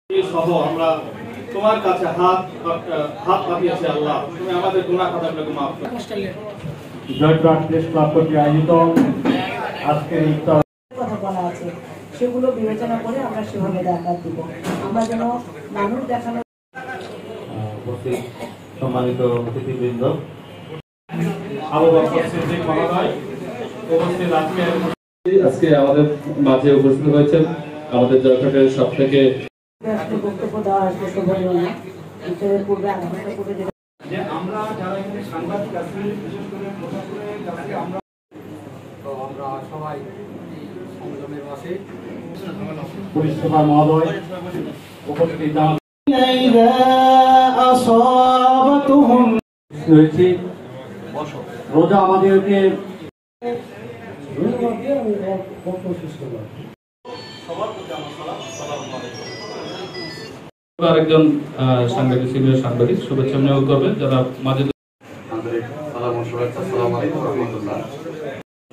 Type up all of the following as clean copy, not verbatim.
সহ আমরা তোমার কাছে হাত হাত পাঠিয়েছি। আল্লাহ, তুমি আমাদের গুনাহ খাতাগুলোকে মাফ করো। জয়প্রাট প্রেস ক্লাব কর্তৃক আয়োজিত আজকের ইফতার কথা বলা আছে সেগুলো বিবেচনা করে আমরা সেভাবে জাকাত দিব। আমরা যেন মানুষ দেখানো সম্মানিত অতিথিবৃন্দ, আবু বকর সিদ্দিক মহোদয় উপস্থিত আজকে আমাদের মাঝে উপস্থিত হয়েছেন আমাদের জয়প্রাটের সবথেকে বক্তব্য দেওয়া আসবে শোভনীয় না। ইফতারের পূর্বে আধা ঘন্টা পূর্বে যে আমরা যারা এখানে সাংবাদিক আছি, বিশেষ করে প্রশাসনের কাছে আমরা সবাই সংযমের মাসে পরিষেবা মহোদয় উপস্থিত হয়েছি। রোজা আমাদেরকে আরেকজন সাংবাদিক, সিনিয়র সাংবাদিক শুভেচ্ছা নিয়োগ করবেন যারা মাঝে আন্তরিক সালাম ও শুভেচ্ছা। আসসালামু আলাইকুম ওয়া রাহমাতুল্লাহ।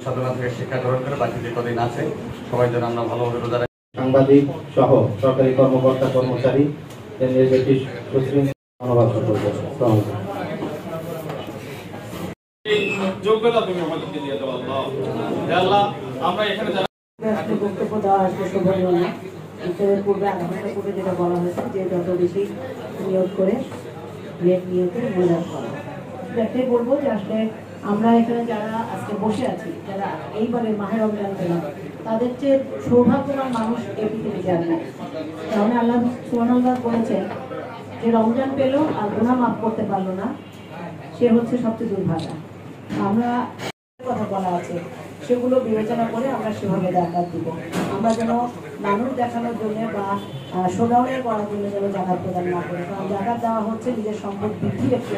সাধনা থেকে শিক্ষা গ্রহণ করে বাকি যে কদিন আছে সবাই যেন আমরা ভালোভাবে রোজা রাখি। সাংবাদিক সহ সরকারি কর্মকর্তা কর্মচারী ব্রিটিশ ধন্যবাদ যোগ্যতা তুমি আমাদেরকে দিয়ে দাও। আল্লাহ, আমরা এখানে বক্তব্য দেওয়া আসবে শোভনীয় না। ইফতারের পূর্বে আধা ঘন্টা পূর্বে যেটা বলা হয়েছে যে যত বেশি নিয়োগ করে নিয়োগে মূল্যায়ন করা। একটাই বলবো যে আসলে আমরা এখানে যারা আজকে বসে আছি, যারা এইবারে মাহে রমজান পেলাম, তাদের চেয়ে সৌভাগ্যবান মানুষ এই পৃথিবীতে আর নাই। কারণ আল্লাহ সুবহানাল্লাহ বলেছেন যে রমজান পেল আর গুনাহ মাফ করতে পারলো না, সে হচ্ছে সবচেয়ে দুর্ভাগা। আমরা কথা বলা আছে সেগুলো বিবেচনা করে আমরা সেভাবে জাকাত দিব। আমরা যেন মানুষ দেখানোর জন্য বা শোডাউনের করার জন্য যেন জাকাত প্রদান না করি। কারণ জাকাত দেওয়া হচ্ছে নিজের সম্পদ বৃদ্ধির একটি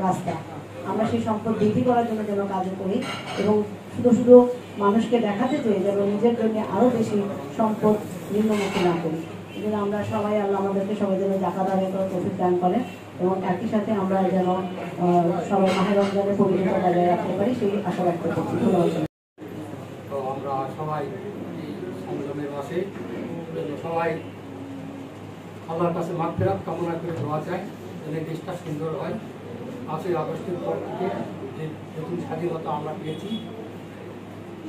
রাস্তা। আমরা সেই সম্পদ বৃদ্ধি করার জন্য যেন কাজ করি এবং শুধু শুধু মানুষকে দেখাতে চেয়ে যেন নিজের জন্য আরও বেশি সম্পদ নিম্নমুখী না করি। এই জন্য আমরা সবাই, আল্লাহ আমাদেরকে সবাই যেন জাকাত আদায় করার তৌফিক দান করেন এবং একই সাথে আমরা যেন সবাই মাহে রমজানের পবিত্রতা বজায় রাখতে পারি সেই আশা ব্যক্ত করছি। তো আমরা সবাই সংযমের মাসে সবাই আল্লাহর কাছে মাগফিরাত কামনা করে দোয়া চাই যেন দেশটা সুন্দর হয়। 5ই আগস্টের পর থেকে যে নতুন স্বাধীনতা আমরা পেয়েছি,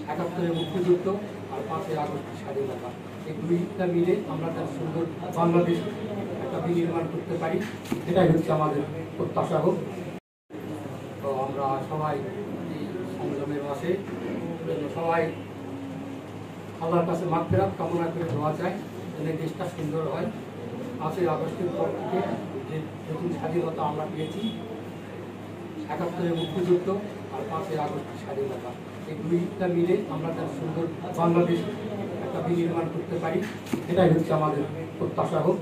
৭১-এর মুক্তিযুদ্ধ আর 5ই আগস্টের স্বাধীনতা, এই দুইটা মিলে আমরা তার সুন্দর বাংলাদেশ একটা বিনির্মাণ করতে পারি, এটাই হচ্ছে আমাদের প্রত্যাশা হোক। তো আমরা সবাই সংযমের মাসে সবাই আল্লাহর কাছে মাগফিরাত কামনা করে দোয়া চাই যেন দেশটা সুন্দর হয়। 5ই আগস্টের পর থেকে যে নতুন স্বাধীনতা আমরা পেয়েছি, ৭১-এর মুক্তিযুদ্ধ আর 5ই আগস্টের স্বাধীনতা, এই দুইটা মিলে আমরা তার সুন্দর বাংলাদেশ একটা বিনির্মাণ করতে পারি, এটাই হচ্ছে আমাদের প্রত্যাশা হোক।